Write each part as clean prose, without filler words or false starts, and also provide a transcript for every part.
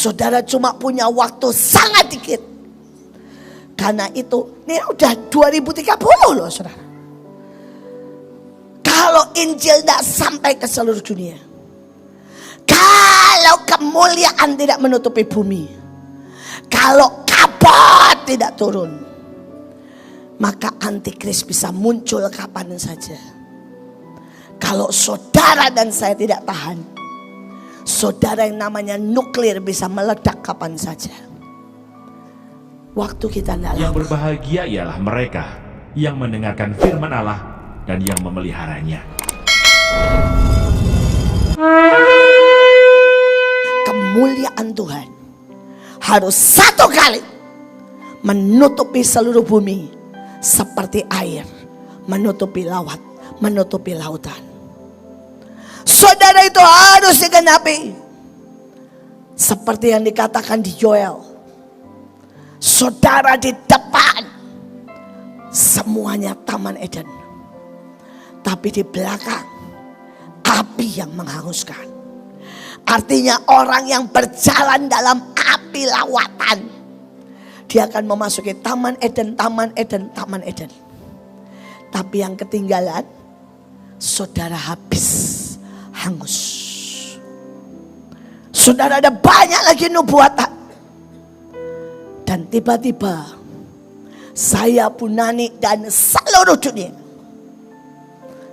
Saudara cuma punya waktu sangat dikit. Karena itu, ini udah 2030 loh saudara. Kalau Injil tidak sampai ke seluruh dunia, kalau kemuliaan tidak menutupi bumi, kalau kabut tidak turun, maka antikris bisa muncul kapan saja. Kalau saudara dan saya tidak tahan, saudara yang namanya nuklir bisa meledak kapan saja. Waktu kita tidak lama. Yang berbahagia ialah mereka yang mendengarkan firman Allah dan yang memeliharanya. Kemuliaan Tuhan harus satu kali menutupi seluruh bumi seperti air menutupi laut, menutupi lautan. Saudara, itu harus digenapi seperti yang dikatakan di Yoel. Saudara di depan semuanya Taman Eden, tapi di belakang api yang menghanguskan. Artinya orang yang berjalan dalam api lawatan, dia akan memasuki Taman Eden, Taman Eden, Taman Eden. Tapi yang ketinggalan, saudara habis, hangus. Saudara, ada banyak lagi nubuatan. Dan tiba-tiba saya, Punani, dan seluruh dunia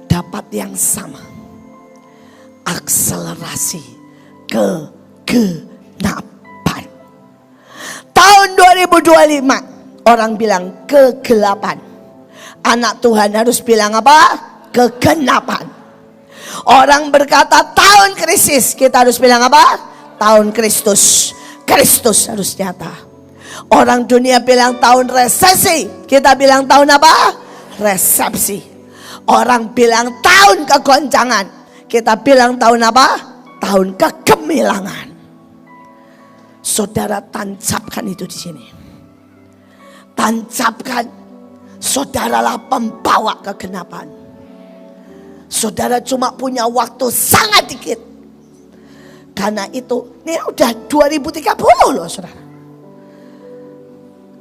dapat yang sama. Akselerasi kegelapan. Tahun 2025 orang bilang kegelapan. Anak Tuhan harus bilang apa? Kegenapan. Orang berkata tahun krisis, kita harus bilang apa? Tahun Kristus. Kristus harus nyata. Orang dunia bilang tahun resesi, kita bilang tahun apa? Resepsi. Orang bilang tahun kegoncangan, kita bilang tahun apa? Tahun kegemilangan. Saudara, tancapkan itu di sini. Tancapkan, saudaralah pembawa kegenapan. Saudara cuma punya waktu sangat dikit. Karena itu, ini udah 2030 loh saudara.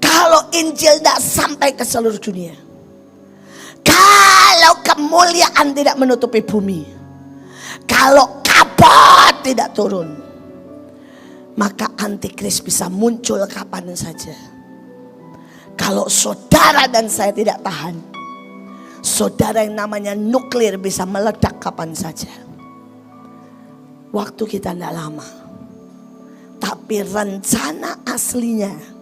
Kalau Injil tidak sampai ke seluruh dunia, kalau kemuliaan tidak menutupi bumi, kalau kabut tidak turun, maka antikris bisa muncul kapan saja. Kalau saudara dan saya tidak tahan, saudara yang namanya nuklir bisa meledak kapan saja. Waktu kita tidak lama, tapi rencana aslinya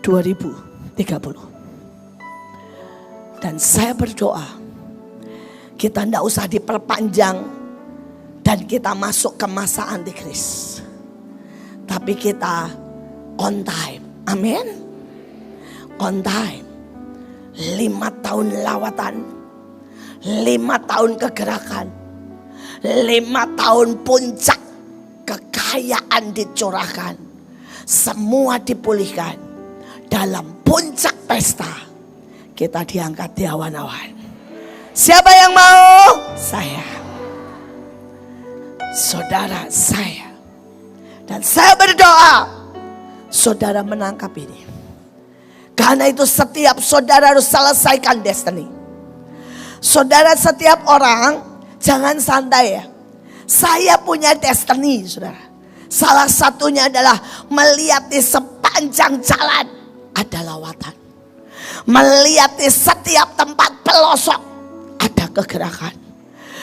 2030. Dan saya berdoa kita tidak usah diperpanjang dan kita masuk ke masa antikris, tapi kita on time. Amin. On time. 5 tahun lawatan, 5 tahun kegerakan, 5 tahun puncak kekayaan dicurahkan, semua dipulihkan. Dalam puncak pesta kita diangkat di awan-awan. Siapa yang mau? Saya. Saudara, saya. Dan saya berdoa saudara menangkap ini. Karena itu setiap saudara harus selesaikan destiny. Saudara, setiap orang jangan santai ya. Saya punya destiny saudara. Salah satunya adalah melihat di sepanjang jalan ada lawatan. Melihat di setiap tempat pelosok ada kegerakan.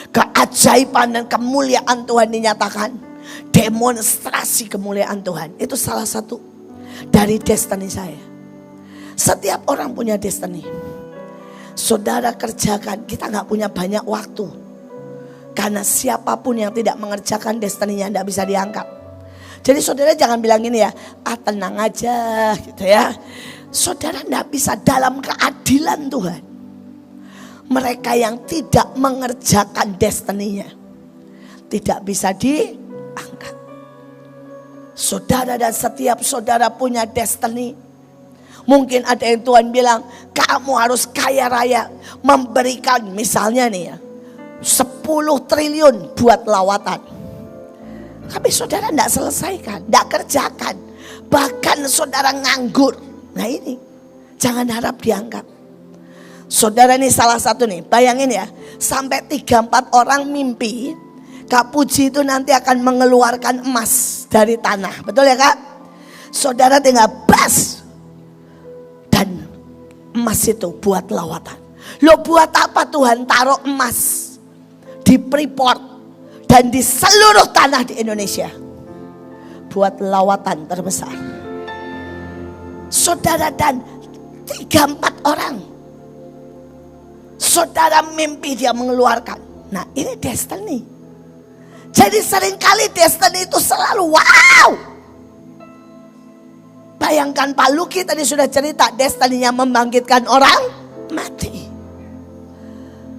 Keajaiban dan kemuliaan Tuhan dinyatakan. Demonstrasi kemuliaan Tuhan. Itu salah satu dari destiny saya. Setiap orang punya destiny. Saudara kerjakan. Kita gak punya banyak waktu. Karena siapapun yang tidak mengerjakan destiny-nya tidak bisa diangkat. Jadi saudara jangan bilang ini ya, tenang aja gitu ya. Saudara tidak bisa dalam keadilan Tuhan. Mereka yang tidak mengerjakan destiny-nya tidak bisa diangkat. Saudara dan setiap saudara punya destiny. Mungkin ada yang Tuhan bilang, kamu harus kaya raya. Memberikan misalnya nih ya, 10 triliun buat lawatan. Tapi saudara tidak selesaikan, tidak kerjakan. Bahkan saudara nganggur. Nah ini, jangan harap dianggap. Saudara ini salah satu nih, bayangin ya. Sampai 3-4 orang mimpi, Kak Puji itu nanti akan mengeluarkan emas dari tanah. Betul ya Kak? Saudara tinggal bas. Dan emas itu buat lawatan. Loh buat apa Tuhan taruh emas di Freeport dan di seluruh tanah di Indonesia? Buat lawatan terbesar. Saudara dan 3-4 orang. Saudara mimpi dia mengeluarkan. Nah ini destiny. Jadi seringkali destiny itu selalu wow. Bayangkan Pak Luki tadi sudah cerita destiny-nya membangkitkan orang mati.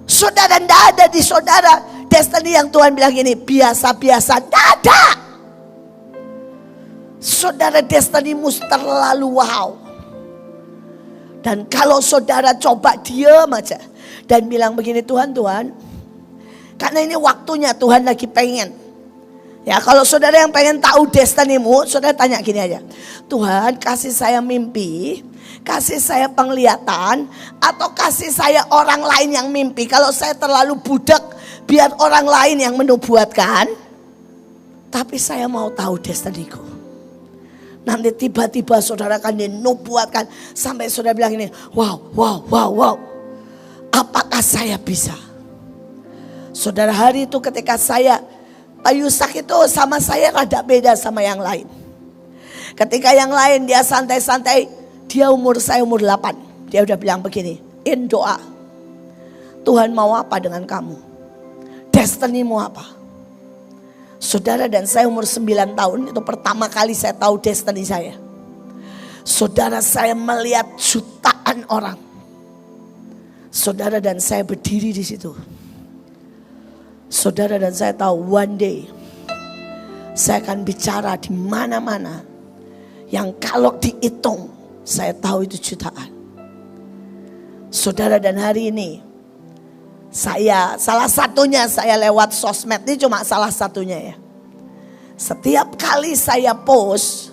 Saudara tidak ada di saudara destiny yang Tuhan bilang ini biasa-biasa, tidak ada. Saudara destiny-mu terlalu wow. Dan kalau saudara coba diam aja dan bilang begini, Tuhan, karena ini waktunya Tuhan lagi pengen. Ya kalau saudara yang pengen tahu destiny-mu, saudara tanya gini aja. Tuhan kasih saya mimpi, kasih saya penglihatan, atau kasih saya orang lain yang mimpi. Kalau saya terlalu budak, biar orang lain yang menubuatkan. Tapi saya mau tahu destiny-ku. Nanti tiba-tiba saudara akan dinubuatkan sampai saudara bilang ini, wow. Apakah saya bisa? Saudara hari itu ketika Pak Yusak itu sama saya rada beda sama yang lain. Ketika yang lain dia santai-santai, saya umur 8. Dia udah bilang begini, in doa. Tuhan mau apa dengan kamu? Destiny-mu apa? Saudara dan saya umur 9 tahun itu pertama kali saya tahu destiny saya. Saudara saya melihat jutaan orang. Saudara dan saya berdiri di situ. Saudara dan saya tahu one day saya akan bicara di mana-mana yang kalau dihitung saya tahu itu jutaan. Saudara dan hari ini salah satunya saya lewat sosmed, ini cuma salah satunya ya. Setiap kali saya post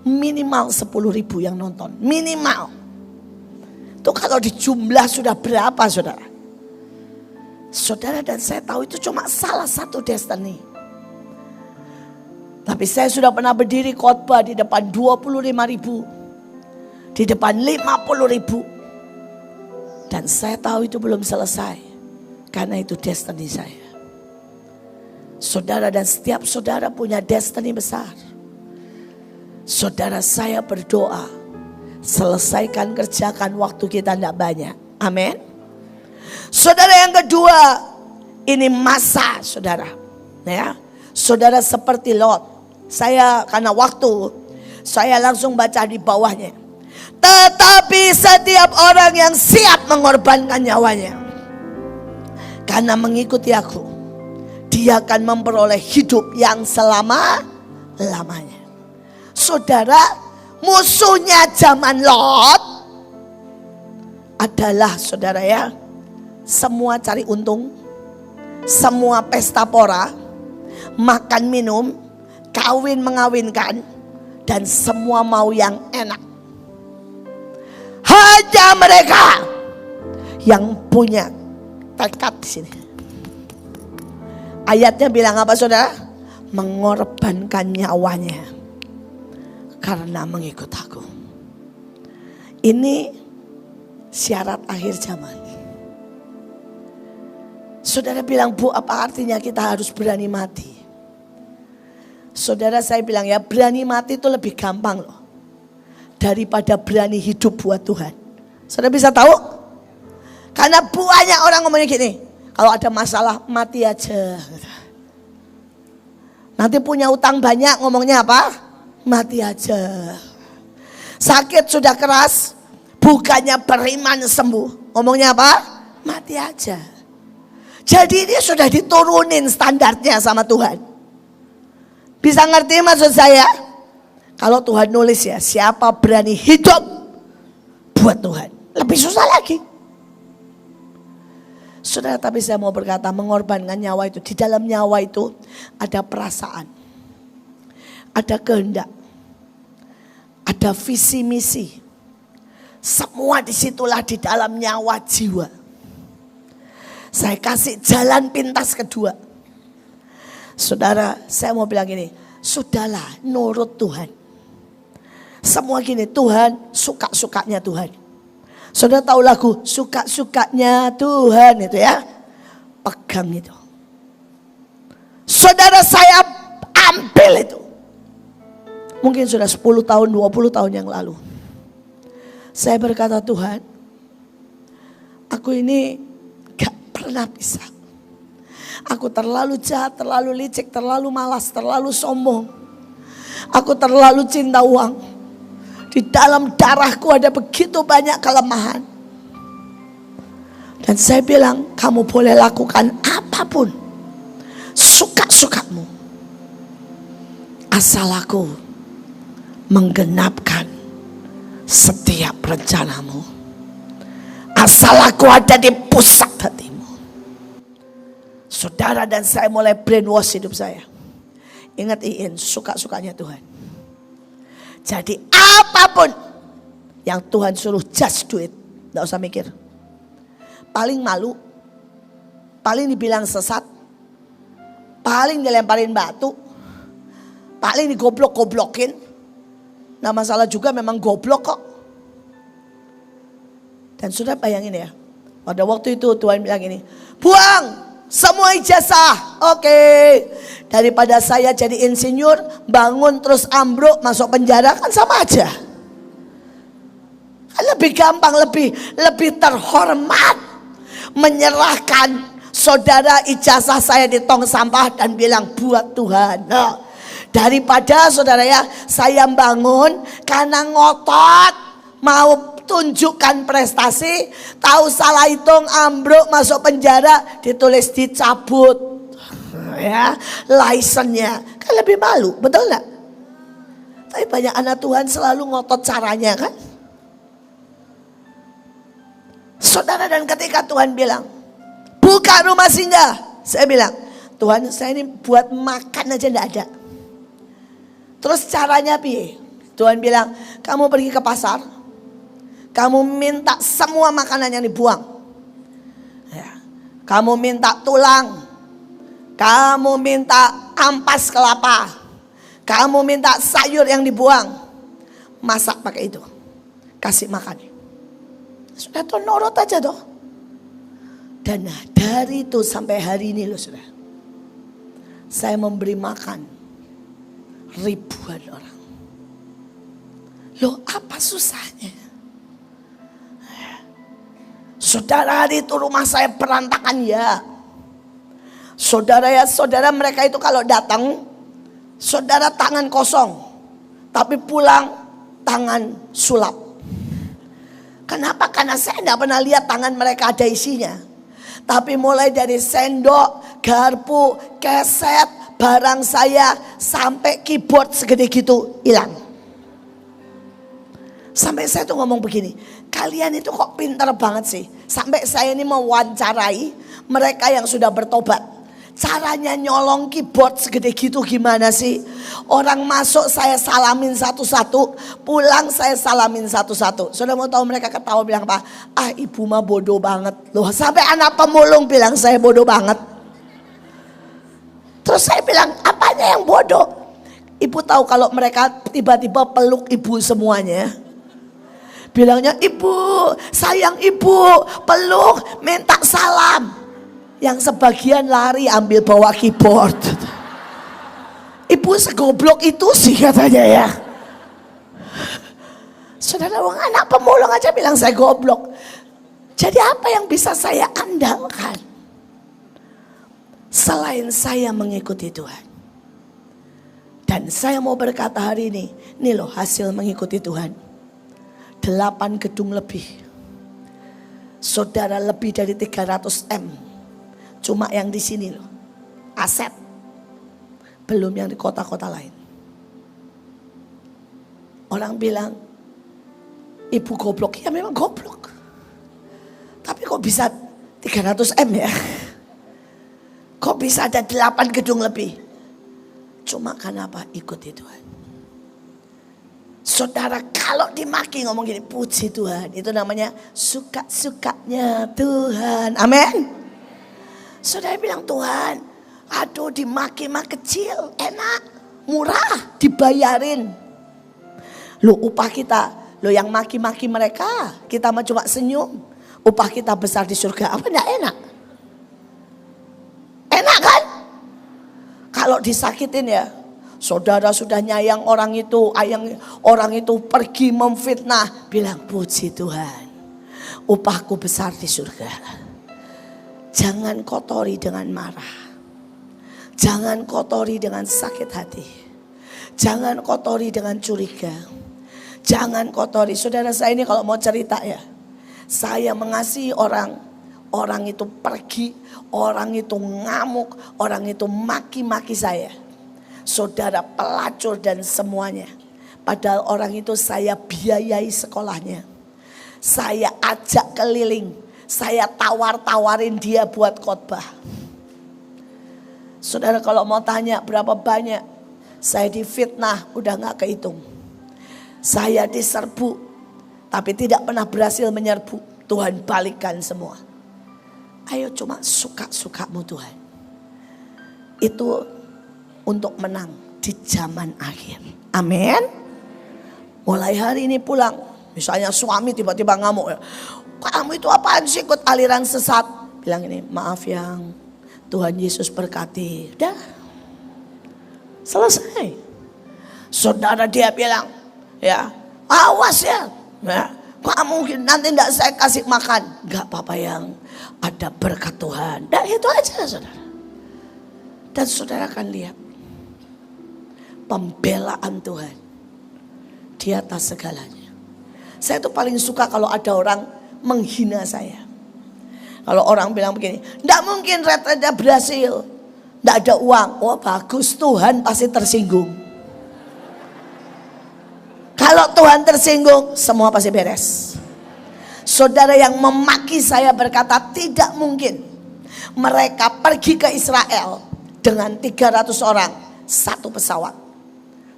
minimal 10.000 yang nonton, minimal. Itu kalau dijumlah sudah berapa saudara? Saudara dan saya tahu itu cuma salah satu destiny. Tapi saya sudah pernah berdiri khotbah di depan 25.000, di depan 50.000. Dan saya tahu itu belum selesai. Karena itu destiny saya. Saudara dan setiap saudara punya destiny besar. Saudara saya berdoa, selesaikan kerjakan waktu kita tidak banyak. Amin. Saudara yang kedua, ini masa saudara. Ya, saudara seperti Lot. Saya karena waktu, saya langsung baca di bawahnya. Tetapi setiap orang yang siap mengorbankan nyawanya karena mengikuti aku, dia akan memperoleh hidup yang selama-lamanya. Saudara, musuhnya zaman Lot adalah saudara ya, semua cari untung, semua pesta pora, makan minum, kawin mengawinkan, dan semua mau yang enak. Hanya mereka yang punya tekad di sini. Ayatnya bilang apa saudara? Mengorbankan nyawanya karena mengikut aku. Ini syarat akhir zaman. Saudara bilang, Bu, apa artinya kita harus berani mati? Saudara, saya bilang ya, berani mati itu lebih gampang loh daripada berani hidup buat Tuhan. Saudara bisa tahu? Karena banyak orang ngomongnya gini, kalau ada masalah mati aja. Nanti punya utang banyak ngomongnya apa? Mati aja. Sakit sudah keras, bukannya beriman sembuh, ngomongnya apa? Mati aja. Jadi ini sudah diturunin standarnya sama Tuhan. Bisa ngerti maksud saya? Kalau Tuhan nulis ya, siapa berani hidup buat Tuhan, lebih susah lagi. Saudara, tapi saya mau berkata, mengorbankan nyawa itu, di dalam nyawa itu ada perasaan. ada kehendak, ada visi misi. Semua disitulah di dalam nyawa jiwa. Saya kasih jalan pintas kedua. Saudara, saya mau bilang gini, sudahlah nurut Tuhan. Semua gini, Tuhan suka-sukanya Tuhan. Saudara tahu lagu suka-sukanya Tuhan itu ya. Pegang itu. Saudara saya ambil itu. Mungkin sudah 10 tahun, 20 tahun yang lalu. Saya berkata, Tuhan, aku ini gak pernah bisa. Aku terlalu jahat, terlalu licik, terlalu malas, terlalu sombong. Aku terlalu cinta uang. Di dalam darahku ada begitu banyak kelemahan. Dan saya bilang, kamu boleh lakukan apapun. Suka-sukamu. Asal aku menggenapkan setiap rencanamu. Asal aku ada di pusat hatimu. Saudara dan saya mulai brainwash hidup saya. Ingat Iin, suka-sukanya Tuhan. Jadi apapun yang Tuhan suruh, just do it. Gak usah mikir. Paling malu, paling dibilang sesat, paling dilemparin batu, paling digoblok-goblokin. Nah masalah juga memang goblok kok. Dan sudah bayangin ya, pada waktu itu Tuhan bilang gini, buang semua ijazah. Oke. Daripada saya jadi insinyur, bangun terus ambruk masuk penjara, kan sama aja. Kan lebih gampang, lebih terhormat menyerahkan saudara ijazah saya di tong sampah dan bilang buat Tuhan. Nah, daripada saudara ya, saya bangun karena ngotot mau tunjukkan prestasi, tahu salah hitung, ambruk masuk penjara, ditulis dicabut ya license-nya. Kan lebih malu, betul gak? Tapi banyak anak Tuhan selalu ngotot caranya kan. Saudara, dan ketika Tuhan bilang buka rumah singgah, saya bilang, Tuhan saya ini buat makan aja gak ada. Terus caranya piye? Tuhan bilang, kamu pergi ke pasar, kamu minta semua makanan yang dibuang. Ya. Kamu minta tulang, kamu minta ampas kelapa, kamu minta sayur yang dibuang, masak pakai itu, kasih makan. Sudah tuh nurut aja tuh. Dan dari itu sampai hari ini loh sudah, saya memberi makan ribuan orang. Loh apa susahnya? Saudara, hari itu rumah saya berantakan ya. Saudara ya, saudara mereka itu kalau datang, saudara tangan kosong, tapi pulang tangan sulap. Kenapa? Karena saya tidak pernah lihat tangan mereka ada isinya. Tapi mulai dari sendok, garpu, keset, barang saya sampai keyboard segede gitu hilang. Sampai saya tuh ngomong begini, kalian itu kok pintar banget sih. Sampai saya ini mewawancarai mereka yang sudah bertobat. Caranya nyolong keyboard segede gitu gimana sih? Orang masuk saya salamin satu-satu, pulang saya salamin satu-satu. Sudah mau tahu mereka ketawa bilang apa? Ah ibu mah bodoh banget. Loh sampai anak pemulung bilang saya bodoh banget. Terus saya bilang apanya yang bodoh? Ibu tahu kalau mereka tiba-tiba peluk ibu semuanya. Bilangnya ibu, sayang ibu, peluk, minta salam. Yang sebagian lari ambil bawa keyboard. Ibu segoblok itu sih katanya ya. Saudara, anak pemulung aja bilang saya goblok. Jadi apa yang bisa saya andalkan selain saya mengikuti Tuhan? Dan saya mau berkata hari ini loh hasil mengikuti Tuhan. 8 gedung lebih. Saudara, lebih dari 300 M. Cuma yang di sini loh, aset. Belum yang di kota-kota lain. Orang bilang, ibu goblok. Ya memang goblok. Tapi kok bisa 300 M ya? Kok bisa ada 8 gedung lebih? Cuma karena apa? Ikuti Tuhan. Saudara kalau dimaki ngomong gini, puji Tuhan. Itu namanya suka-sukanya Tuhan. Amin. Saudara bilang, Tuhan, aduh dimaki mah kecil, enak, murah, dibayarin. Lu upah kita, lu yang maki-maki mereka, kita mah cuma senyum. Upah kita besar di surga, apa enggak enak? Enak kan? Kalau disakitin ya, saudara sudah nyayang orang itu pergi memfitnah, bilang puji Tuhan, upahku besar di surga. Jangan kotori dengan marah, jangan kotori dengan sakit hati, jangan kotori dengan curiga, jangan kotori. Saudara saya ini kalau mau cerita ya, saya mengasihi orang itu pergi, orang itu ngamuk, orang itu maki-maki saya. Saudara pelacur dan semuanya. Padahal orang itu saya biayai sekolahnya. Saya ajak keliling. Saya tawar-tawarin dia buat khotbah. Saudara kalau mau tanya berapa banyak saya difitnah, udah gak kehitung. Saya diserbu, tapi tidak pernah berhasil menyerbu. Tuhan balikkan semua. Ayo cuma suka-sukamu Tuhan. Itu untuk menang di zaman akhir. Amin. Mulai hari ini pulang, misalnya suami tiba-tiba ngamuk ya, kamu itu apaan sih ikut aliran sesat? Bilang ini, maaf yang Tuhan Yesus berkati. Udah selesai. Saudara dia bilang, ya awas ya, kamu nanti tidak saya kasih makan. Gak apa-apa yang ada berkat Tuhan. Dan itu aja saudara. Dan saudara akan lihat pembelaan Tuhan di atas segalanya. Saya tuh paling suka kalau ada orang menghina saya. Kalau orang bilang begini, tidak mungkin Reda berhasil, tidak ada uang. Oh bagus, Tuhan pasti tersinggung. Kalau Tuhan tersinggung, semua pasti beres. Saudara yang memaki saya berkata, tidak mungkin mereka pergi ke Israel dengan 300 orang, satu pesawat.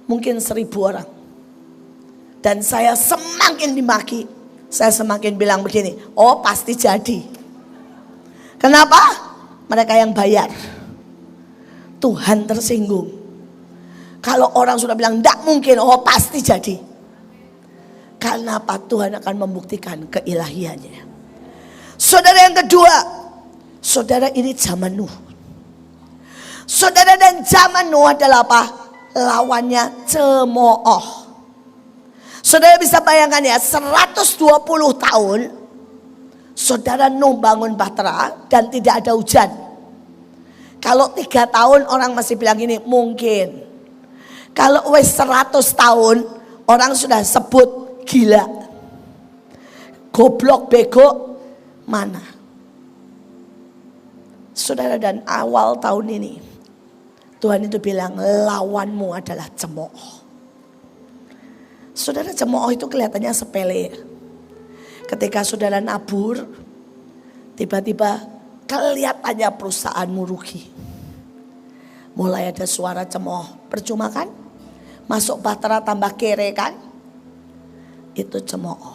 Mungkin 1000 orang. Dan saya semakin dimaki, saya semakin bilang begini, oh pasti jadi. Kenapa? Mereka yang bayar. Tuhan tersinggung. Kalau orang sudah bilang tidak mungkin, oh pasti jadi. Karena apa? Tuhan akan membuktikan keilahiannya. Saudara yang kedua, saudara ini zaman Nuh. Saudara dan zaman Nuh adalah apa? Lawannya cemooh. Saudara bisa bayangkan ya, 120 tahun saudara Nuh bangun bahtera dan tidak ada hujan. Kalau 3 tahun orang masih bilang ini mungkin. Kalau wes 100 tahun orang sudah sebut gila, goblok, bego, mana? Saudara, dan awal tahun ini Tuhan itu bilang lawanmu adalah cemooh. Saudara, cemooh itu kelihatannya sepele. Ketika saudara nabur, tiba-tiba kelihatannya perusahaanmu rugi. Mulai ada suara cemooh, percuma kan? Masuk bahtera tambah kere kan? Itu cemooh.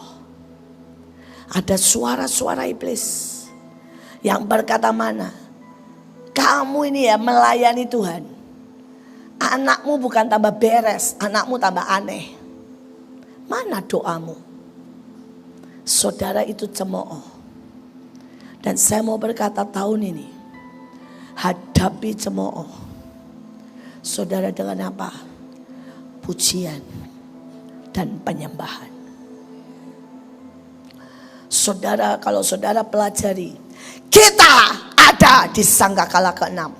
Ada suara-suara iblis yang berkata mana? Kamu ini ya melayani Tuhan. Anakmu bukan tambah beres, anakmu tambah aneh. Mana doamu? Saudara, itu cemooh. Dan saya mau berkata tahun ini, hadapi cemooh. Saudara dengan apa? Pujian dan penyembahan. Saudara, kalau saudara pelajari, kita ada di sangkakala ke-6.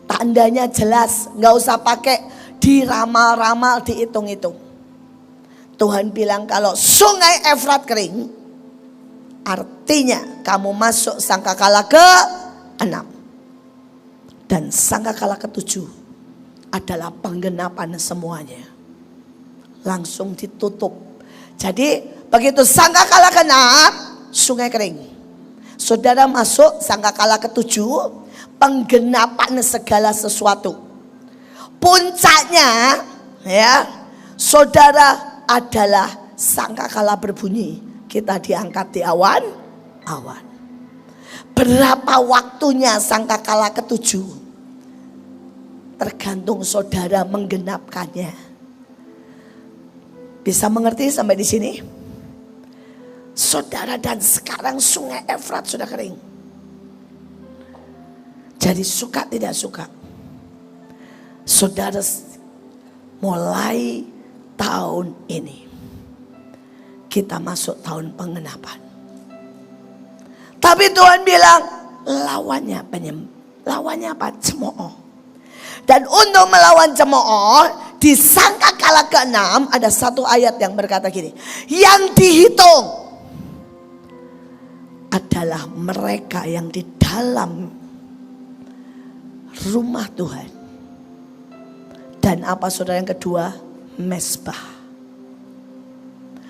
Tandanya jelas, gak usah pakai diramal-ramal, dihitung-hitung. Tuhan bilang kalau sungai Efrat kering, artinya kamu masuk sangkakala ke-6. Dan sangkakala ke-7 adalah penggenapan semuanya. Langsung ditutup. Jadi begitu sangkakala ke-6, sungai kering. Saudara masuk sangkakala ke-7, penggenapan segala sesuatu. Puncaknya ya, saudara, adalah sangkakala berbunyi, kita diangkat di awan. Berapa waktunya sangkakala ketujuh? Tergantung saudara menggenapkannya. Bisa mengerti sampai di sini? Saudara, dan sekarang sungai Efrat sudah kering. Jadi suka tidak suka, saudara, mulai tahun ini kita masuk tahun pengenapan. Tapi Tuhan bilang lawannya apa? Cemooh. Dan untuk melawan cemooh, di sangkakala ke-6 ada satu ayat yang berkata gini, yang dihitung adalah mereka yang di dalam rumah Tuhan. Dan apa saudara yang kedua? Mezbah.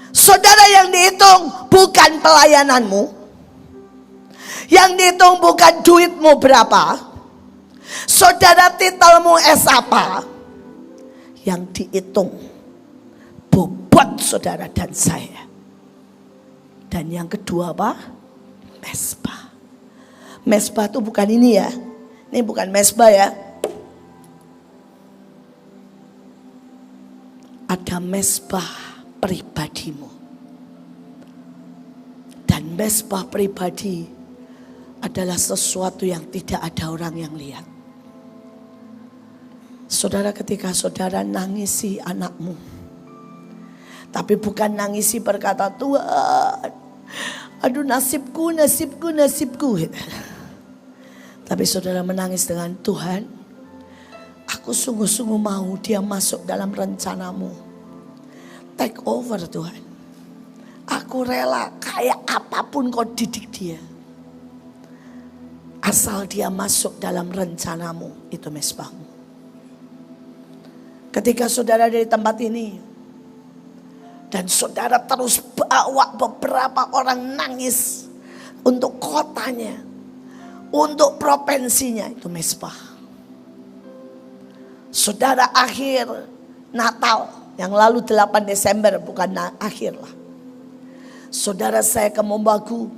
Saudara, yang dihitung bukan pelayananmu, yang dihitung bukan duitmu berapa, saudara titelmu S apa, yang dihitung bobot saudara dan saya. Dan yang kedua apa? Mezbah. Mezbah itu bukan ini ya, ini bukan mezbah ya. Ada mezbah pribadimu. Dan mezbah pribadi adalah sesuatu yang tidak ada orang yang lihat. Saudara, ketika saudara nangisi anakmu, tapi bukan nangisi berkata, Tuhan, aduh nasibku. Tapi saudara menangis dengan, Tuhan, aku sungguh-sungguh mau dia masuk dalam rencanamu. Take over Tuhan. Aku rela kayak apapun kau didik dia. Asal dia masuk dalam rencanamu, itu mezbahmu. Ketika saudara dari tempat ini, dan saudara terus bawa beberapa orang nangis untuk kotanya, untuk provinsinya, itu mezbah. Saudara, akhir Natal yang lalu 8 Desember, bukan akhir lah. Saudara, saya ke Mombagu,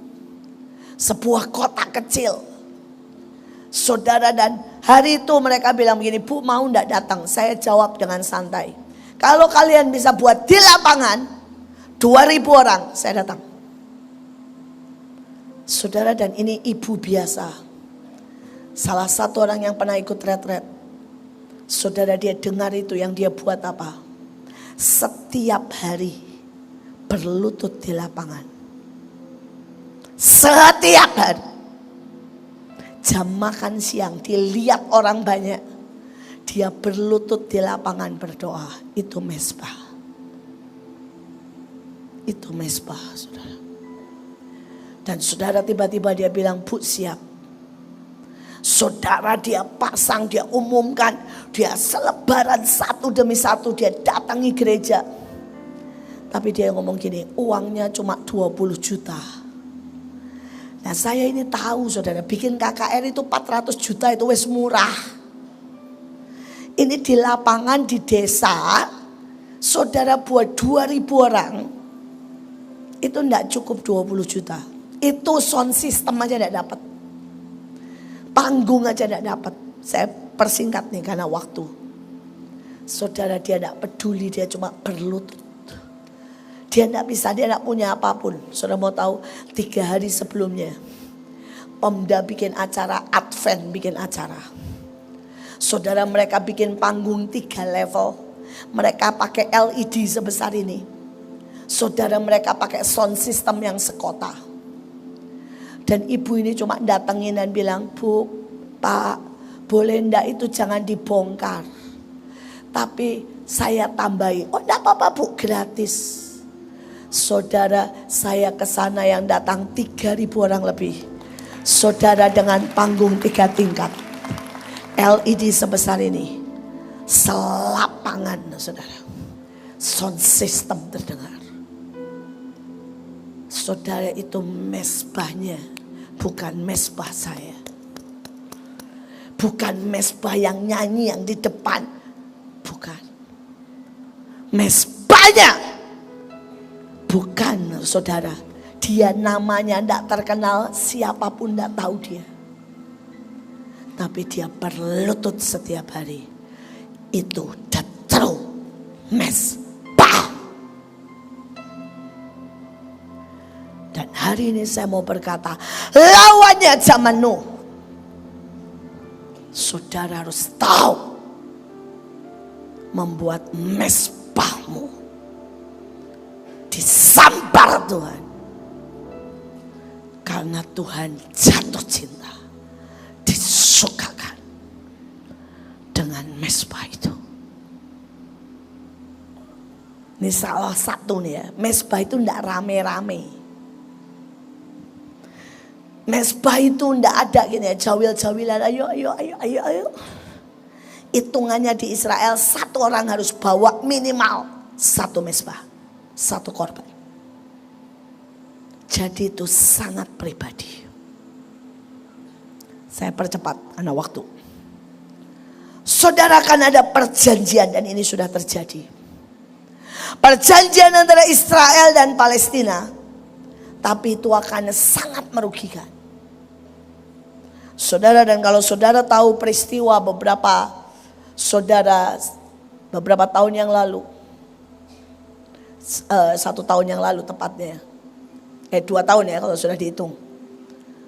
sebuah kota kecil. Saudara, dan hari itu mereka bilang begini, Bu mau enggak datang? Saya jawab dengan santai, kalau kalian bisa buat di lapangan 2.000 orang, saya datang. Saudara, dan ini ibu biasa, salah satu orang yang pernah ikut retret. Saudara, dia dengar itu yang dia buat apa? Setiap hari berlutut di lapangan. Setiap hari. Jam makan siang dilihat orang banyak, dia berlutut di lapangan berdoa. Itu mezbah. Itu mezbah, saudara. Dan saudara, tiba-tiba dia bilang, Bu siap. Saudara, dia pasang, dia umumkan, dia selebaran satu demi satu, dia datangi gereja. Tapi dia ngomong gini, uangnya cuma 20 juta. Nah, saya ini tahu saudara, bikin KKR itu 400 juta itu wes murah. Ini di lapangan di desa, saudara buat 2.000 orang, itu enggak cukup 20 juta. Itu sound system aja enggak dapat. Panggung aja enggak dapat. Saya persingkat nih karena waktu. Saudara, dia enggak peduli, dia cuma berlutut. Dia enggak bisa, dia enggak punya apapun. Saudara mau tahu, 3 hari sebelumnya Pemda bikin acara, Advent bikin acara. Saudara, mereka bikin panggung 3 level. Mereka pakai LED sebesar ini. Saudara, mereka pakai sound system yang sekota. Dan ibu ini cuma datengin dan bilang, Bu, Pak, boleh enggak itu jangan dibongkar, tapi saya tambahi. Oh enggak apa-apa Bu, gratis. Saudara, saya ke sana yang datang 3.000 orang lebih. Saudara, dengan panggung 3 tingkat, LED sebesar ini, selapangan saudara, sound system terdengar. Saudara, itu mezbahnya, bukan mezbah saya. Bukan mezbah yang nyanyi yang di depan. Mezbahnya bukan, saudara, dia namanya tidak terkenal, siapapun tidak tahu dia. Tapi dia berlutut setiap hari. Itu the true mezbah. Dan hari ini saya mau berkata, lawannya zaman Nuh. Saudara harus tahu, membuat mezbahmu disambar Tuhan. Karena Tuhan jatuh cinta, disukakan dengan mezbah itu. Ini salah satu nih ya, mezbah itu tidak rame-rame. Mezbah itu tidak ada gini ya, jawil-jawilan, ayo. Hitungannya di Israel, satu orang harus bawa minimal satu mezbah, satu korban. Jadi itu sangat pribadi. Saya percepat karena waktu. Saudara, akan ada perjanjian, dan ini sudah terjadi. Perjanjian antara Israel dan Palestina. Tapi itu akan sangat merugikan. Saudara, dan kalau saudara tahu peristiwa beberapa tahun yang lalu. 1 tahun yang lalu tepatnya. 2 tahun ya kalau sudah dihitung.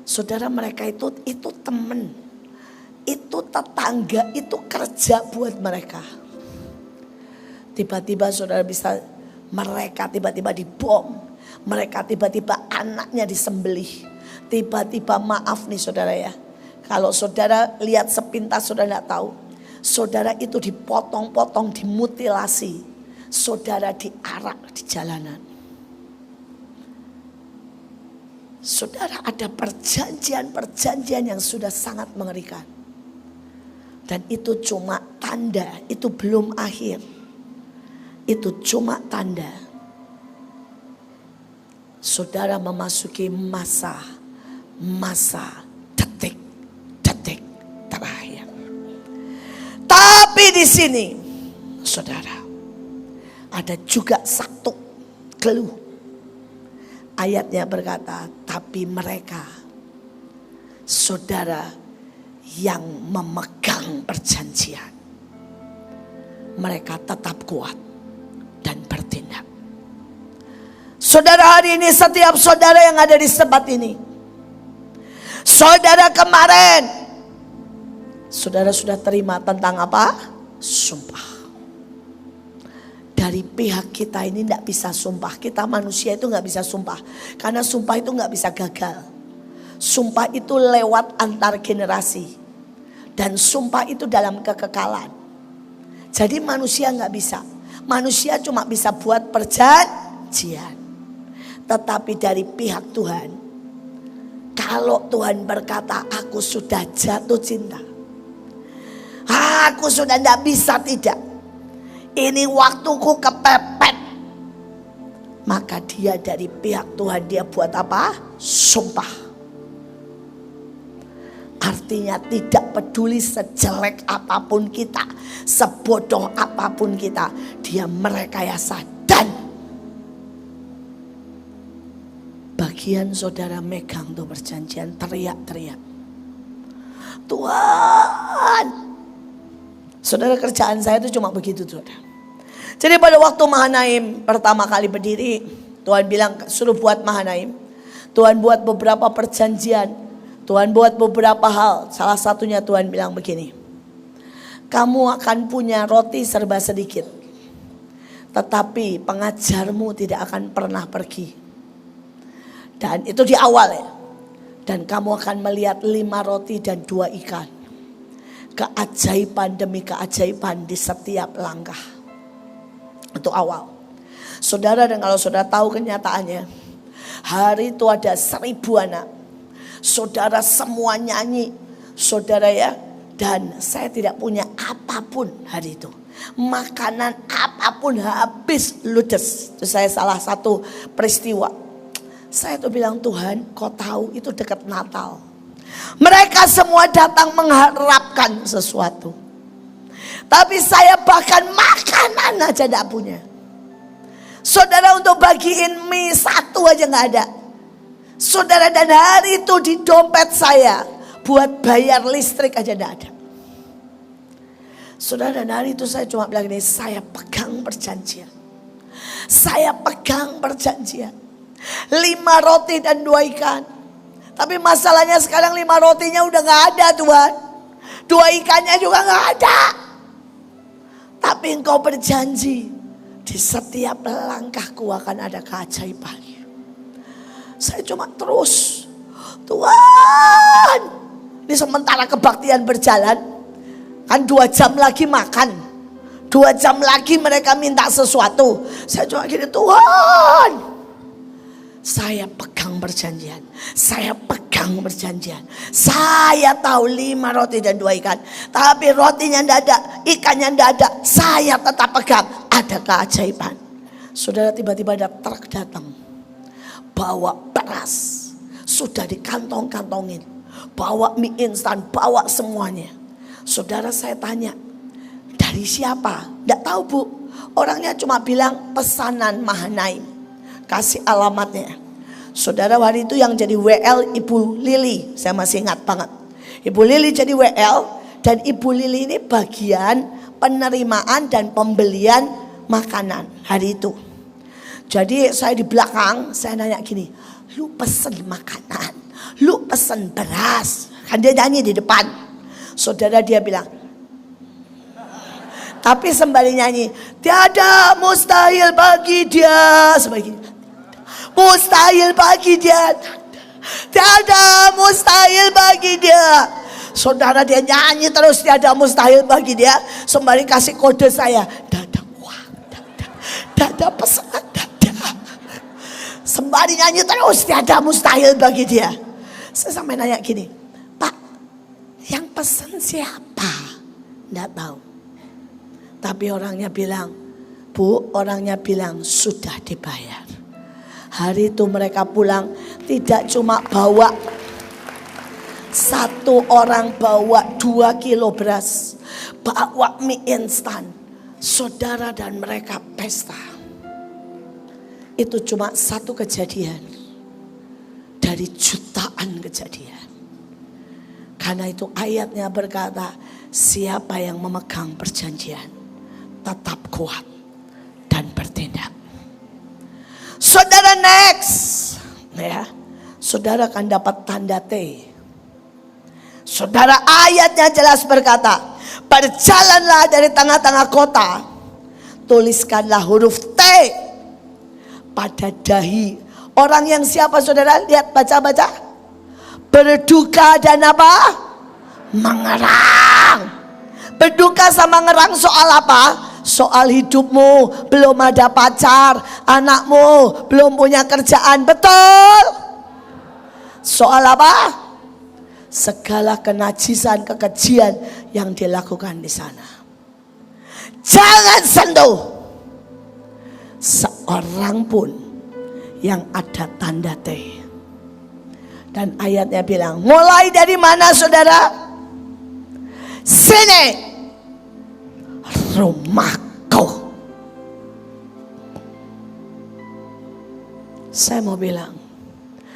Saudara, mereka itu teman, itu tetangga, itu kerja buat mereka. Tiba-tiba saudara bisa, mereka tiba-tiba dibom, mereka tiba-tiba anaknya disembelih. Tiba-tiba, maaf nih saudara ya, kalau saudara lihat sepintas saudara tidak tahu, saudara itu dipotong-potong, dimutilasi, saudara diarak di jalanan. Saudara, ada perjanjian yang sudah sangat mengerikan. Dan itu cuma tanda, itu belum akhir. Itu cuma tanda. Saudara memasuki masa detik terakhir. Tapi di sini, saudara, ada juga satu clue. Ayatnya berkata, tapi mereka, saudara, yang memegang perjanjian, mereka tetap kuat dan bertindak. Saudara, hari ini setiap saudara yang ada di tempat ini, saudara kemarin, saudara sudah terima tentang apa? Sumpah. Dari pihak kita ini tidak bisa sumpah. Kita manusia itu nggak bisa sumpah. Karena sumpah itu nggak bisa gagal. Sumpah itu lewat antar generasi. Dan sumpah itu dalam kekekalan. Jadi manusia nggak bisa. Manusia cuma bisa buat perjanjian. Tetapi dari pihak Tuhan, kalau Tuhan berkata, aku sudah jatuh cinta, aku sudah tidak bisa tidak, ini waktuku kepepet, maka dia dari pihak Tuhan, dia buat apa? Sumpah. Artinya tidak peduli sejelek apapun kita, sebodoh apapun kita, dia merekayasa. Dan bagian saudara megang tuh perjanjian, teriak-teriak, Tuhan. Saudara, kerjaan saya itu cuma begitu, saudara. Jadi pada waktu Mahanaim pertama kali berdiri, Tuhan bilang suruh buat Mahanaim. Tuhan buat beberapa perjanjian, Tuhan buat beberapa hal. Salah satunya Tuhan bilang begini, kamu akan punya roti serba sedikit, tetapi pengajarmu tidak akan pernah pergi. Dan itu di awal ya. Dan kamu akan melihat 5 roti dan 2 ikan. Keajaiban demi keajaiban di setiap langkah. Itu awal. Saudara, dan kalau saudara tahu kenyataannya, hari itu ada 1000 anak. Saudara semua nyanyi, saudara ya. Dan saya tidak punya apapun hari itu. Makanan apapun habis ludes. Itu saya salah satu peristiwa. Saya tuh bilang, Tuhan, kau tahu itu dekat Natal. Mereka semua datang mengharapkan sesuatu. Tapi saya bahkan makanan aja tidak punya. Saudara, untuk bagiin mie satu aja gak ada. Saudara, dan hari itu di dompet saya buat bayar listrik aja gak ada. Saudara, dan hari itu saya cuma bilang ini, saya pegang perjanjian. Saya pegang perjanjian. 5 roti dan 2 ikan. Tapi masalahnya sekarang 5 rotinya udah gak ada Tuhan. 2 ikannya juga gak ada. Tapi Engkau berjanji, di setiap langkahku akan ada keajaiban. Saya cuma terus, Tuhan. Ini sementara kebaktian berjalan. Kan 2 jam lagi makan. 2 jam lagi mereka minta sesuatu. Saya cuma gini, Tuhan. Saya pegang perjanjian. Saya pegang perjanjian. Saya tahu 5 roti dan 2 ikan. Tapi rotinya tidak ada, ikannya tidak ada. Saya tetap pegang. Ada keajaiban. Saudara, tiba-tiba ada truk datang. Bawa beras. Sudah dikantong-kantongin. Bawa mie instan, bawa semuanya. Saudara, saya tanya, dari siapa? Tidak tahu Bu. Orangnya cuma bilang pesanan Mahanaim. Kasih alamatnya. Saudara, hari itu yang jadi WL Ibu Lili. Saya masih ingat banget. Ibu Lili jadi WL. Dan Ibu Lili ini bagian penerimaan dan pembelian makanan hari itu. Jadi saya di belakang, saya nanya gini, lu pesen makanan, lu pesen beras. Kan dia nyanyi di depan. Saudara, dia bilang, tapi sembari nyanyi, tiada mustahil bagi dia. Sembari, mustahil bagi dia. Tiada mustahil bagi dia. Saudara, dia nyanyi terus, tiada mustahil bagi dia. Sembari kasih kode saya, dada uang, dada pesanan, dada. Sembari nyanyi terus, tiada mustahil bagi dia. Saya sampai nanya gini, Pak, yang pesan siapa? Nggak tahu. Tapi orangnya bilang, Bu, orangnya bilang sudah dibayar. Hari itu mereka pulang, tidak cuma bawa, 1 orang bawa 2 kilo beras, bawa mie instan. Saudara, dan mereka pesta. Itu cuma 1 kejadian dari jutaan kejadian. Karena itu ayatnya berkata, siapa yang memegang perjanjian tetap kuat dan bertindak. Saudara, next, ya, saudara akan dapat tanda T. Saudara, ayatnya jelas berkata, berjalanlah dari tengah-tengah kota, tuliskanlah huruf T pada dahi orang yang siapa saudara? Lihat, baca-baca. Berduka dan apa? Mengerang. Berduka sama ngerang soal apa? Soal hidupmu, belum ada pacar, anakmu belum punya kerjaan, betul? Soal apa? Segala kenajisan, kekejian yang dilakukan di sana. Jangan sentuh seorang pun yang ada tanda T. Dan ayatnya bilang, mulai dari mana saudara? Sini, rumahku. Saya mau bilang,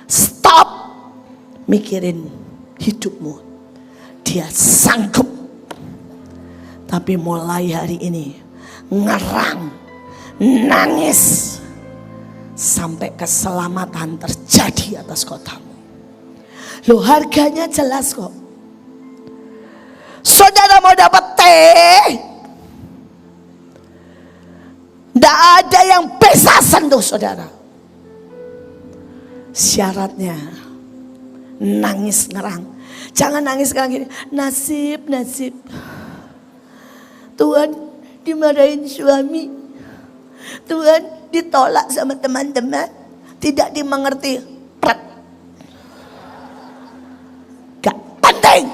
stop mikirin hidupmu. Dia sanggup. Tapi mulai hari ini, ngerang, nangis, sampai keselamatan terjadi atas kotamu. Loh, harganya jelas kok. Saudara mau dapat T, tidak ada yang bisa sentuh saudara. Syaratnya nangis ngerang. Jangan nangis ngerang gini, nasib, nasib. Tuhan dimarahin suami, Tuhan ditolak sama teman-teman, tidak dimengerti. Gak penting.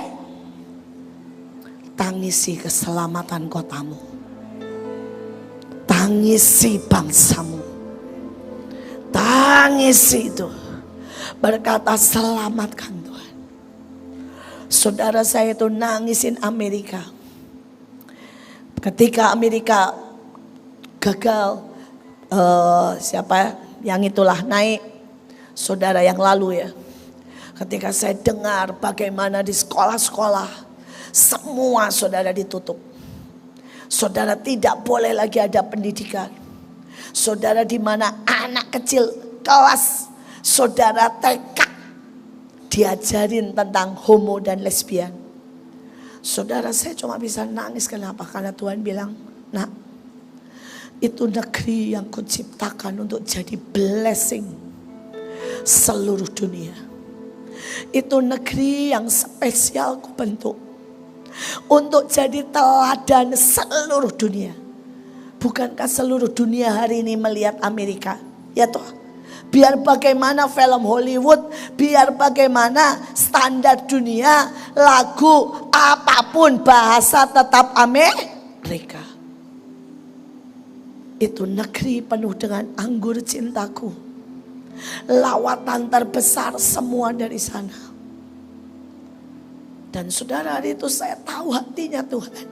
Tangisi keselamatan kotamu, tangisi bangsamu, tangisi itu. Berkata selamatkan Tuhan. Saudara, saya itu nangisin Amerika. Ketika Amerika gagal siapa yang itulah naik, saudara yang lalu ya. Ketika saya dengar bagaimana di sekolah-sekolah semua saudara ditutup. Saudara tidak boleh lagi ada pendidikan. Saudara di mana anak kecil kelas saudara TK diajarin tentang homo dan lesbian. Saudara, saya cuma bisa nangis. Kenapa? Karena Tuhan bilang, nak, itu negeri yang kuciptakan untuk jadi blessing seluruh dunia. Itu negeri yang spesial kubentuk untuk jadi teladan seluruh dunia. Bukankah seluruh dunia hari ini melihat Amerika? Ya toh, biar bagaimana film Hollywood, biar bagaimana standar dunia, lagu, apapun bahasa tetap Amerika. Itu negeri penuh dengan anggur cintaku. Lawatan terbesar semua dari sana. Dan saudara, hari itu saya tahu hatinya Tuhan.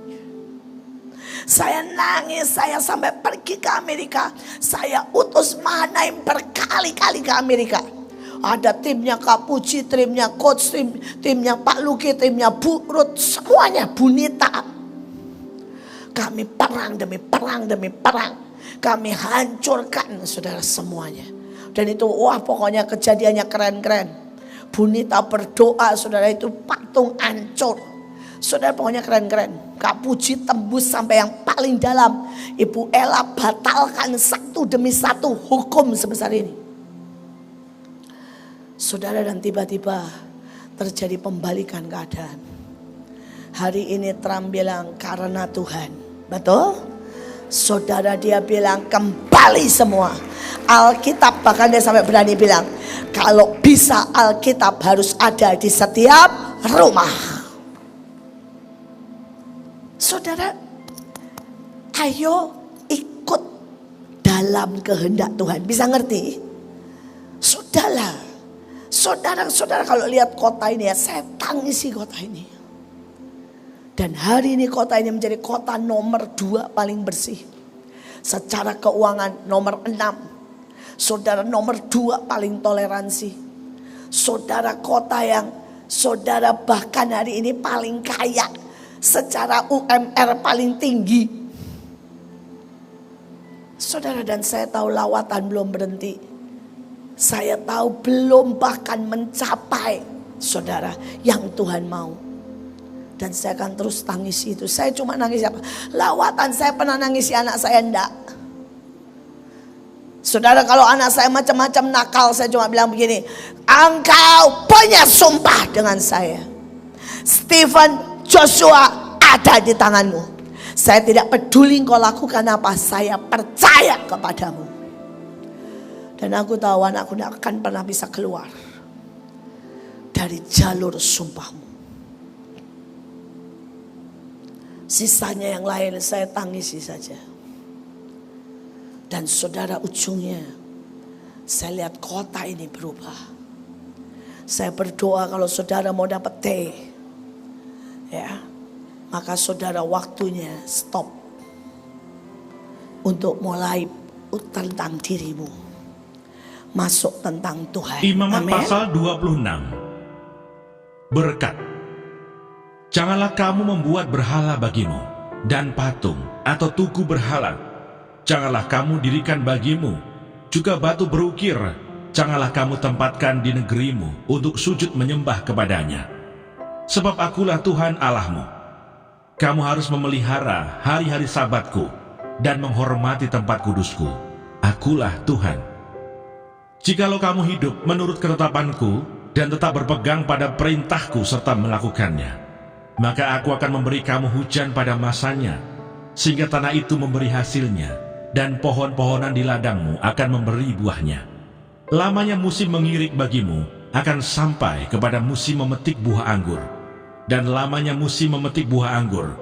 Saya nangis, saya sampai pergi ke Amerika. Saya utus Mahanaim berkali-kali ke Amerika. Ada timnya Kak Puji, timnya Coach, timnya Pak Luki, timnya Bu Ruth, semuanya Bunita. Kami perang demi perang demi perang. Kami hancurkan saudara semuanya. Dan itu wah pokoknya kejadiannya keren-keren. Bunita berdoa saudara, itu patung hancur. Saudara, pokoknya keren-keren. Kak Puji tembus sampai yang paling dalam. Ibu Ella batalkan satu demi satu hukum sebesar ini. Saudara, dan tiba-tiba terjadi pembalikan keadaan. Hari ini Trump bilang karena Tuhan. Betul? Saudara, dia bilang kembali semua. Alkitab bahkan dia sampai berani bilang, kalau bisa Alkitab harus ada di setiap rumah. Saudara, ayo ikut dalam kehendak Tuhan. Bisa ngerti? Sudahlah. Saudara-saudara, kalau lihat kota ini ya, saya tangisi kota ini. Dan hari ini kota ini menjadi kota nomor 2 paling bersih. Secara keuangan nomor 6. Saudara, nomor 2 paling toleransi. Saudara, kota yang saudara bahkan hari ini paling kaya. Secara UMR paling tinggi. Saudara, dan saya tahu lawatan belum berhenti. Saya tahu belum bahkan mencapai saudara yang Tuhan mau. Dan saya akan terus tangisi itu. Saya cuma nangis apa? Lawatan saya pernah nangisi anak saya enggak. Saudara, kalau anak saya macam-macam nakal, saya cuma bilang begini, engkau punya sumpah dengan saya. Stephen, Joshua ada di tanganmu. Saya tidak peduli engkau lakukan apa, saya percaya kepadamu. Dan aku tahu anakku tidak akan pernah bisa keluar dari jalur sumpahmu. Sisanya yang lain saya tangisi saja. Dan saudara, ujungnya saya lihat kota ini berubah. Saya berdoa kalau saudara mau dapat T, ya, maka saudara waktunya stop untuk mulai tentang dirimu, masuk tentang Tuhan. Imamat Amen. pasal 26. Berkat. Janganlah kamu membuat berhala bagimu dan patung atau tugu berhala. Janganlah kamu dirikan bagimu juga batu berukir. Janganlah kamu tempatkan di negerimu untuk sujud menyembah kepadanya. Sebab akulah Tuhan Allahmu. Kamu harus memelihara hari-hari sabatku dan menghormati tempat kudusku. Akulah Tuhan. Jikalau kamu hidup menurut ketetapanku dan tetap berpegang pada perintahku serta melakukannya, maka aku akan memberi kamu hujan pada masanya, sehingga tanah itu memberi hasilnya, dan pohon-pohonan di ladangmu akan memberi buahnya. Lamanya musim mengirik bagimu akan sampai kepada musim memetik buah anggur, dan lamanya musim memetik buah anggur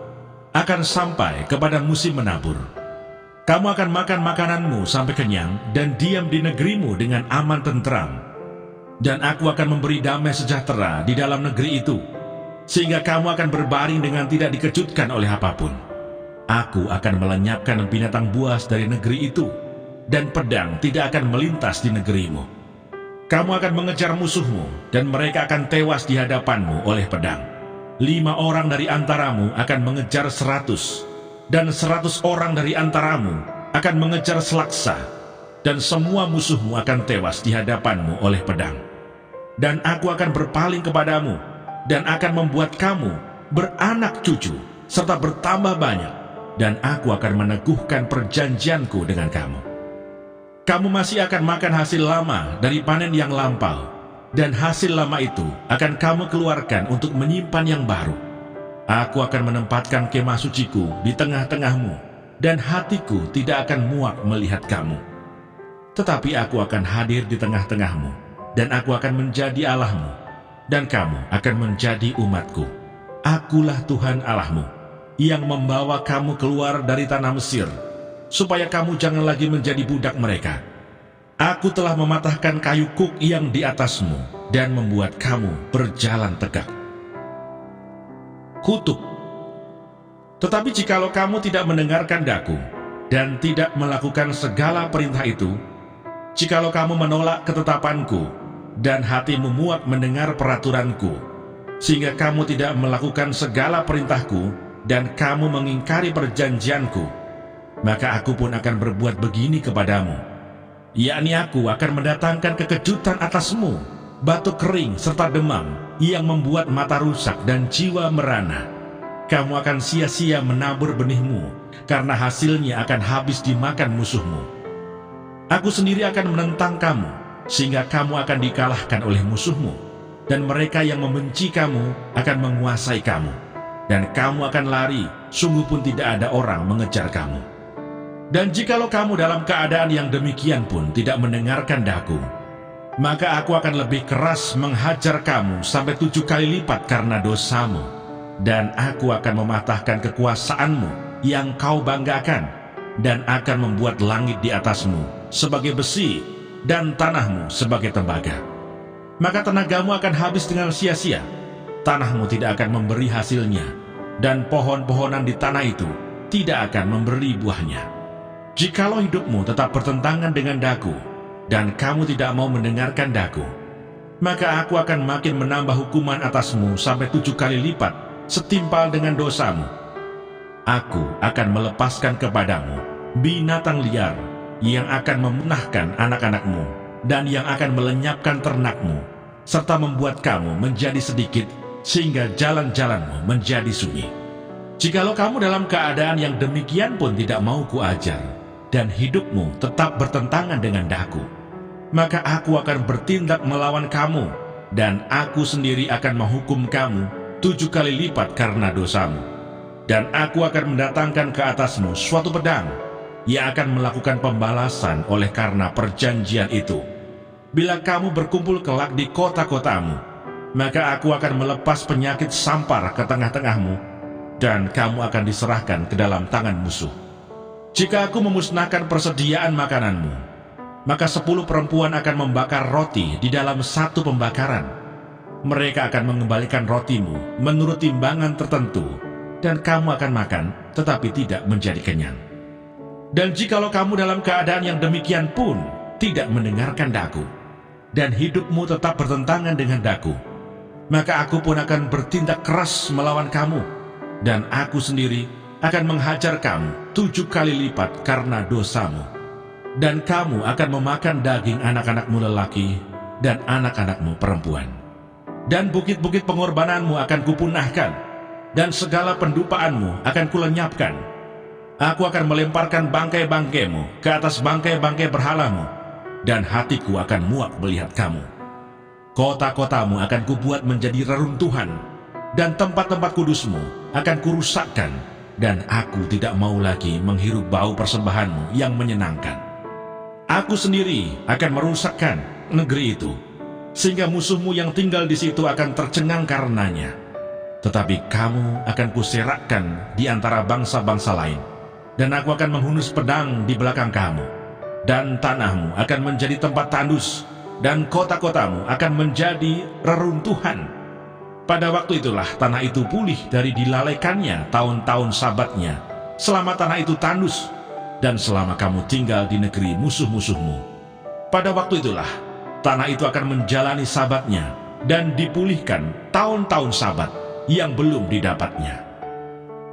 akan sampai kepada musim menabur. Kamu akan makan makananmu sampai kenyang dan diam di negerimu dengan aman tentram. Dan aku akan memberi damai sejahtera di dalam negeri itu, sehingga kamu akan berbaring dengan tidak dikejutkan oleh apapun. Aku akan melenyapkan binatang buas dari negeri itu, dan pedang tidak akan melintas di negerimu. Kamu akan mengejar musuhmu, dan mereka akan tewas di hadapanmu oleh pedang. 5 orang dari antaramu akan mengejar 100, dan 100 orang dari antaramu akan mengejar selaksa, dan semua musuhmu akan tewas di hadapanmu oleh pedang. Dan aku akan berpaling kepadamu, dan akan membuat kamu beranak cucu, serta bertambah banyak, dan aku akan meneguhkan perjanjianku dengan kamu. Kamu masih akan makan hasil lama dari panen yang lampau, dan hasil lama itu akan kamu keluarkan untuk menyimpan yang baru. Aku akan menempatkan kemah suciku di tengah-tengahmu, dan hatiku tidak akan muak melihat kamu. Tetapi aku akan hadir di tengah-tengahmu, dan aku akan menjadi Allahmu, dan kamu akan menjadi umatku. Akulah Tuhan Allahmu, yang membawa kamu keluar dari tanah Mesir, supaya kamu jangan lagi menjadi budak mereka. Aku telah mematahkan kayu kuk yang di atasmu, dan membuat kamu berjalan tegak. Kutuk. Tetapi jikalau kamu tidak mendengarkan daku, dan tidak melakukan segala perintah itu, jikalau kamu menolak ketetapanku, dan hatimu muak mendengar peraturanku, sehingga kamu tidak melakukan segala perintahku, dan kamu mengingkari perjanjianku, maka aku pun akan berbuat begini kepadamu, yakni aku akan mendatangkan kekejutan atasmu, batuk kering serta demam yang membuat mata rusak dan jiwa merana. Kamu akan sia-sia menabur benihmu, karena hasilnya akan habis dimakan musuhmu. Aku sendiri akan menentang kamu, sehingga kamu akan dikalahkan oleh musuhmu, dan mereka yang membenci kamu akan menguasai kamu, dan kamu akan lari, sungguh pun tidak ada orang mengejar kamu. Dan jikalau kamu dalam keadaan yang demikian pun tidak mendengarkan daku, maka aku akan lebih keras menghajar kamu sampai 7 kali lipat karena dosamu, dan aku akan mematahkan kekuasaanmu yang kau banggakan, dan akan membuat langit di atasmu sebagai besi, dan tanahmu sebagai tembaga. Maka tenagamu akan habis dengan sia-sia, tanahmu tidak akan memberi hasilnya, dan pohon-pohonan di tanah itu tidak akan memberi buahnya. Jikalau hidupmu tetap bertentangan dengan daku, dan kamu tidak mau mendengarkan daku, maka aku akan makin menambah hukuman atasmu sampai 7 kali lipat, setimpal dengan dosamu. Aku akan melepaskan kepadamu binatang liar yang akan memunahkan anak-anakmu, dan yang akan melenyapkan ternakmu, serta membuat kamu menjadi sedikit, sehingga jalan-jalanmu menjadi sunyi. Jikalau kamu dalam keadaan yang demikian pun tidak mau kuajar, dan hidupmu tetap bertentangan dengan daku, maka aku akan bertindak melawan kamu, dan aku sendiri akan menghukum kamu 7 kali lipat karena dosamu. Dan aku akan mendatangkan ke atasmu suatu pedang yang akan melakukan pembalasan oleh karena perjanjian itu. Bila kamu berkumpul kelak di kota-kotamu, maka aku akan melepas penyakit sampar ke tengah-tengahmu, dan kamu akan diserahkan ke dalam tangan musuh. Jika aku memusnahkan persediaan makananmu, maka 10 perempuan akan membakar roti di dalam satu pembakaran. Mereka akan mengembalikan rotimu menurut timbangan tertentu, dan kamu akan makan tetapi tidak menjadi kenyang. Dan jikalau kamu dalam keadaan yang demikian pun tidak mendengarkan daku, dan hidupmu tetap bertentangan dengan daku, maka aku pun akan bertindak keras melawan kamu, dan aku sendiri akan menghajar kamu 7 kali lipat karena dosamu. Dan kamu akan memakan daging anak-anakmu lelaki dan anak-anakmu perempuan. Dan bukit-bukit pengorbananmu akan kupunahkan, dan segala pendupaanmu akan kulenyapkan. Aku akan melemparkan bangkai-bangkaimu ke atas bangkai-bangkai berhalamu, dan hatiku akan muak melihat kamu. Kota-kotamu akan kubuat menjadi reruntuhan, dan tempat-tempat kudusmu akan kurusakkan, dan aku tidak mau lagi menghirup bau persembahanmu yang menyenangkan. Aku sendiri akan merusakkan negeri itu, sehingga musuhmu yang tinggal di situ akan tercengang karenanya. Tetapi kamu akan kuserakkan di antara bangsa-bangsa lain, dan aku akan menghunus pedang di belakang kamu, dan tanahmu akan menjadi tempat tandus, dan kota-kotamu akan menjadi reruntuhan. Pada waktu itulah tanah itu pulih dari dilalaikannya tahun-tahun sabatnya, selama tanah itu tandus, dan selama kamu tinggal di negeri musuh-musuhmu. Pada waktu itulah, tanah itu akan menjalani sabatnya dan dipulihkan tahun-tahun sabat yang belum didapatnya.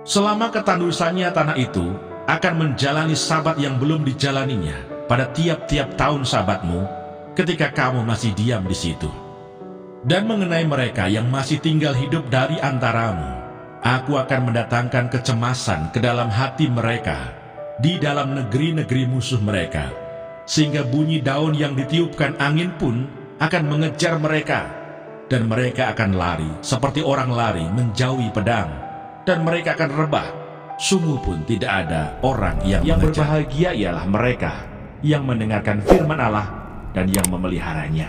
Selama ketandusannya tanah itu akan menjalani sabat yang belum dijalaninya pada tiap-tiap tahun sabatmu ketika kamu masih diam di situ. Dan mengenai mereka yang masih tinggal hidup dari antaramu, aku akan mendatangkan kecemasan ke dalam hati mereka di dalam negeri-negeri musuh mereka, sehingga bunyi daun yang ditiupkan angin pun akan mengejar mereka, dan mereka akan lari seperti orang lari menjauhi pedang, dan mereka akan rebah, sungguh pun tidak ada orang yang mengejar. Berbahagia ialah mereka yang mendengarkan firman Allah dan yang memeliharanya.